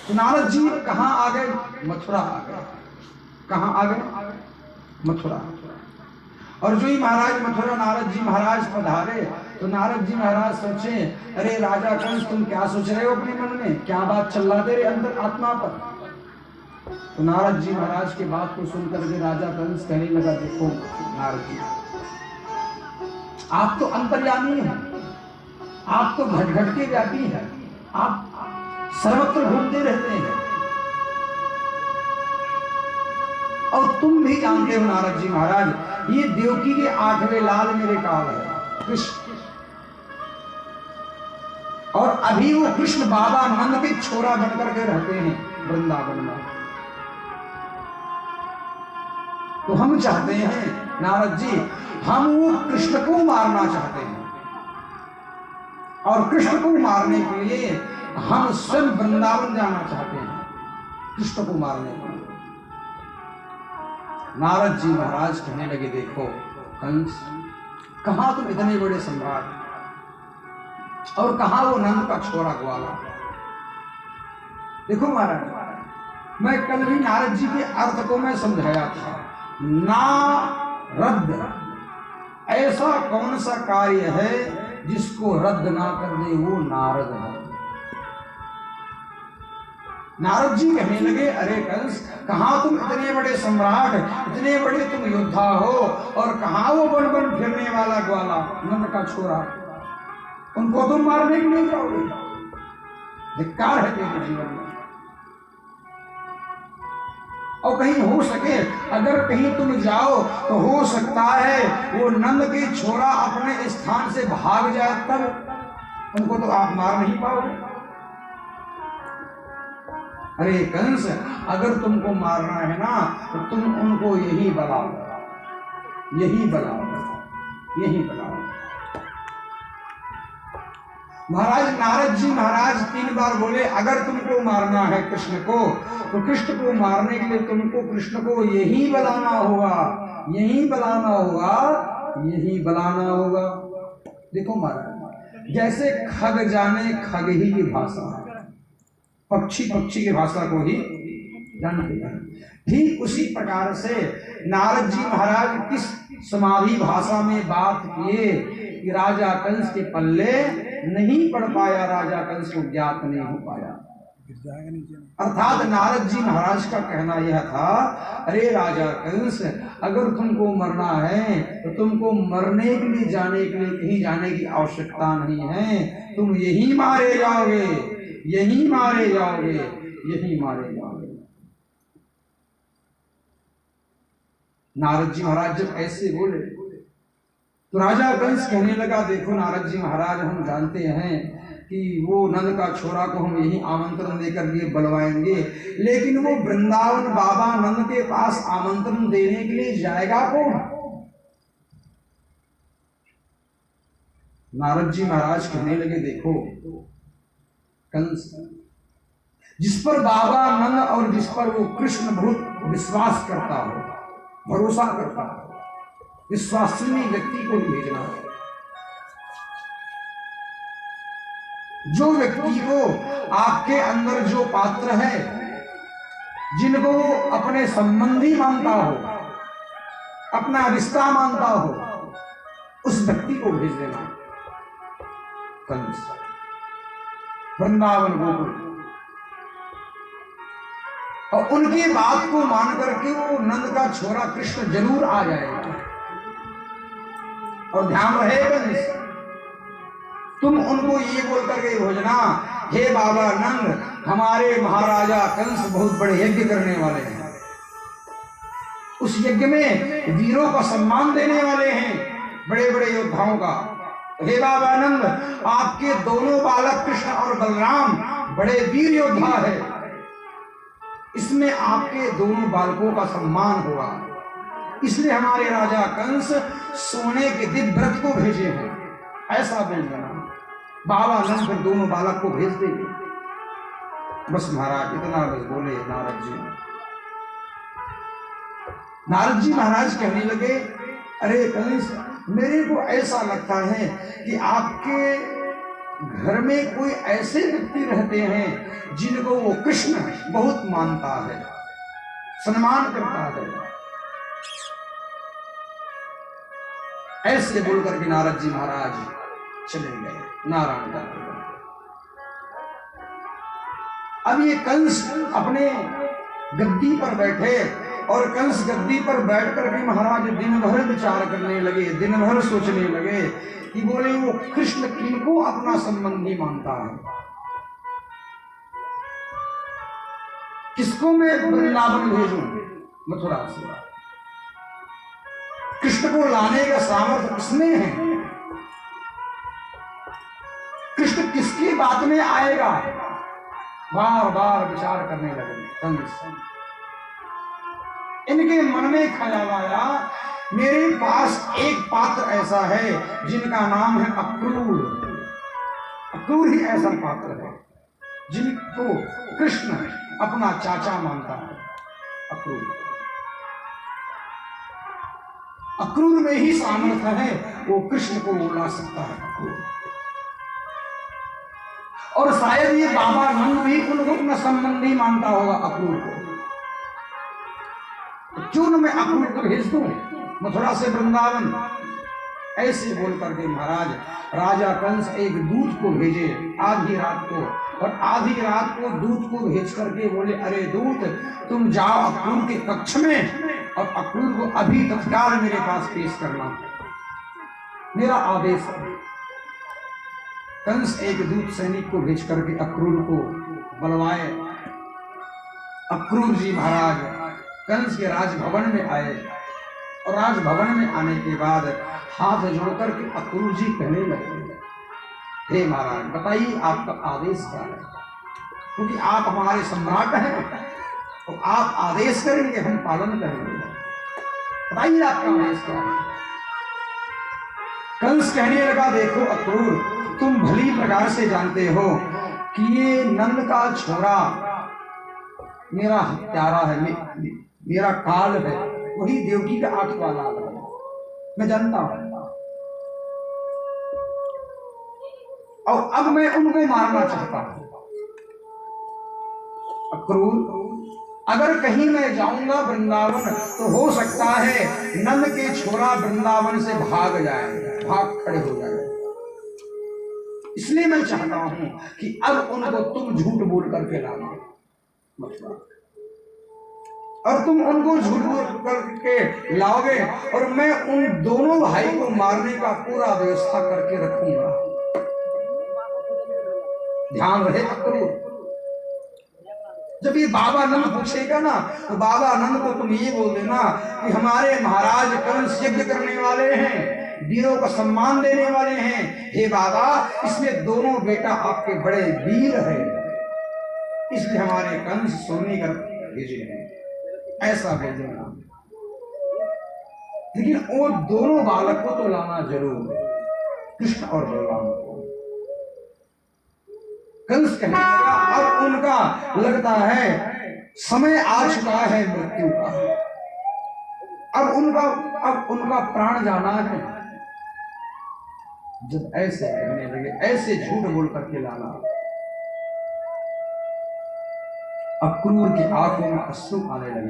तो नारद जी कहाँ आ गए? मथुरा आ गए। कहाँ आ गए? मथुरा। और जो ही महाराज मथुरा नारद जी महाराज पधारे तो नारद जी महाराज सोचे, अरे राजा कंस तुम क्या सोच रहे हो अपने मन में, क्या बात चल रहा तेरे अंदर आत्मा पर? तो नारद जी महाराज की बात को सुनकर के राजा कंस कहने लगा, देखो नारद जी, आप तो अंतर्यामी हैं, आप तो घट घट के व्यापी हैं, आप सर्वत्र घूमते रहते हैं, और तुम भी जानते हो नारद जी महाराज, ये देवकी के 8वें लाल मेरे काल है कृष्ण, और अभी वो कृष्ण बाबा नंद के छोरा बनकर के रहते हैं वृंदावन में। तो हम चाहते हैं नारद जी, हम वो कृष्ण को मारना चाहते हैं, और कृष्ण को मारने के लिए हम स्वयं वृंदावन जाना चाहते हैं कृष्ण को मारने के लिए। नारद जी महाराज कहने लगे, देखो कंस, कहां तुम इतने बड़े सम्राट, और कहां वो नंद का छोरा ग्वाला। देखो महाराज, मैं कल भी नारद जी के अर्थ को मैं समझाया था, ना रद्द, ऐसा कौन सा कार्य है जिसको रद्द ना कर दे, वो नारद है। नारद जी कहने लगे, अरे कंस, कहां तुम इतने बड़े सम्राट, इतने बड़े तुम योद्धा हो, और कहां वो बन बन फिरने वाला ग्वाला नंद का छोरा, उनको तुम मारने के लिए जाओगे? धिक्कार है तेरे जीवन में। और कहीं हो सके, अगर कहीं तुम जाओ तो हो सकता है वो नंद के छोरा अपने स्थान से भाग जाए, तब उनको तो आप मार नहीं पाओगे। अरे कंस, अगर तुमको मारना है ना तो तुम उनको यही बुलाओ, यही बुलाओ, यही बुलाओ। महाराज नारद जी महाराज 3 बार बोले, अगर तुमको मारना है कृष्ण को, तो कृष्ण को मारने के लिए तुमको कृष्ण को यही बुलाना होगा, यही बुलाना होगा, यही बुलाना होगा। देखो महाराज, जैसे खग जाने खग ही की भाषा है, पक्षी पक्षी की भाषा को ही जानते हैं, ठीक उसी प्रकार से नारद जी महाराज किस समाधि भाषा में बात किए कि राजा कंस के पल्ले नहीं पड़ पाया, राजा कंस को ज्ञात नहीं हो पाया। अर्थात नारद जी महाराज का कहना यह था, अरे राजा कंस, अगर तुमको मरना है तो तुमको मरने के लिए जाने के लिए कहीं जाने की आवश्यकता नहीं है, तुम यही मारे जाओगे, यही मारे जाओगे, यही मारे जाओगे। नारद जी महाराज जब ऐसे बोले तो राजा कंस कहने लगा, देखो नारद जी महाराज, हम जानते हैं कि वो नंद का छोरा को हम यही आमंत्रण देकर लिए बुलवाएंगे, लेकिन वो वृंदावन बाबा नंद के पास आमंत्रण देने के लिए जाएगा कौन? नारद जी महाराज कहने लगे, देखो कंस, जिस पर बाबा नंद और जिस पर वो कृष्ण बहुत विश्वास करता हो, भरोसा करता हो, विश्वसनीय व्यक्ति को ही भेजना है। जो व्यक्ति को आपके अंदर जो पात्र है, जिनको वो अपने संबंधी मानता हो, अपना रिश्ता मानता हो, उस व्यक्ति को भेज देना कंस वृंदावन गोकुल, और उनकी बात को मान करके वो नंद का छोरा कृष्ण जरूर आ जाएगा। और ध्यान रहे, तुम उनको ये बोल करके भेजना, हे बाबा नंद, हमारे महाराजा कंस बहुत बड़े यज्ञ करने वाले हैं, उस यज्ञ में वीरों का सम्मान देने वाले हैं, बड़े बड़े योद्धाओं का। हे बाबा नंद, आपके दोनों बालक कृष्ण और बलराम बड़े वीर योद्धा है, इसमें आपके दोनों बालकों का सम्मान होगा, इसलिए हमारे राजा कंस सोने के दिव्य व्रत को भेजे हैं। ऐसा बोल देना, बाबा नंद फिर दोनों बालक को भेज देंगे। बस महाराज इतना बस बोले नारद जी। नारद जी महाराज कहने लगे, अरे कंस, मेरे को ऐसा लगता है कि आपके घर में कोई ऐसे व्यक्ति रहते हैं जिनको वो कृष्ण बहुत मानता है, सम्मान करता है। ऐसे बोलकर के नारद जी महाराज चले गए नारायण करते। अब ये कंस अपने गद्दी पर बैठे और कंस गद्दी पर बैठ करके महाराज दिन भर विचार करने लगे, दिन भर सोचने लगे कि बोले वो कृष्ण किनको अपना संबंधी मानता है, किसको मैं वृंदावन भेजूं मथुरा से, कृष्ण को लाने का सामर्थ्य किसमें है, कृष्ण किसकी बात में आएगा। बार बार विचार करने लगे कंस। इनके मन में ख्याल आया मेरे पास एक पात्र ऐसा है जिनका नाम है अक्रूर। अक्रूर ही ऐसा पात्र है जिनको कृष्ण अपना चाचा मानता है। अक्रूर में ही सामर्थ्य है, वो कृष्ण को ला सकता है अक्रूर। और शायद ये बाबा नंद भी उनको अपना संबंधी मानता होगा अक्रूर को। क्यों न मैं अक्रूर को भेज दूं मथुरा से वृंदावन। ऐसे बोल करके महाराज राजा कंस एक दूत को भेजे आधी रात को, और आधी रात को दूत को भेज करके बोले अरे दूत तुम जाओ अक्रूर के कक्ष में और अक्रूर को अभी तत्काल मेरे पास पेश करना, मेरा आदेश है। कंस एक दूत सैनिक को भेज करके अक्रूर को बुलवाए। अक्रूर जी महाराज कंस के राजभवन में आए और राजभवन में आने के बाद हाथ जोड़कर के अक्रूर जी कहने लगे हे महाराज बताइए आपका आदेश क्या है, क्योंकि आप हमारे सम्राट हैं तो आप आदेश करेंगे हम पालन करेंगे, बताइए आपका आदेश क्या है। कंस कहने लगा देखो अक्रूर तुम भली प्रकार से जानते हो कि ये नंद का छोरा मेरा हत्यारा है, मेरा काल है, वही देवकी का 8वां लाल है, मैं जानता हूं। और अब मैं उनको मारना चाहता हूं। अक्रूर अगर कहीं मैं जाऊंगा वृंदावन तो हो सकता है नंद के छोरा वृंदावन से भाग जाए, भाग खड़े हो जाए, इसलिए मैं चाहता हूं कि अब उनको तुम झूठ बोल करके लाना, और तुम उनको झूठ बोल करके लाओगे और मैं उन दोनों भाई को मारने का पूरा व्यवस्था करके रखूंगा। ध्यान रहे अक्रूर, जब ये बाबा नंद पूछेगा ना तो बाबा नंद को तुम ये बोल देना कि हमारे महाराज कंस यज्ञ करने वाले हैं, वीरों का सम्मान देने वाले हैं, हे बाबा इसमें दोनों बेटा आपके बड़े वीर हैं, इसलिए हमारे कंस सोने कर भेजे हैं, ऐसा भेजना। लेकिन वो दोनों बालक को तो लाना जरूर, कृष्ण और बलराम को। कंस कहने लगा अब उनका लगता है समय आ चुका है मृत्यु का, अब उनका प्राण जाना है। जब ऐसे कहने लगे, ऐसे झूठ बोल करके लाना, अक्रूर की आंखों में अश्रु आने लगे।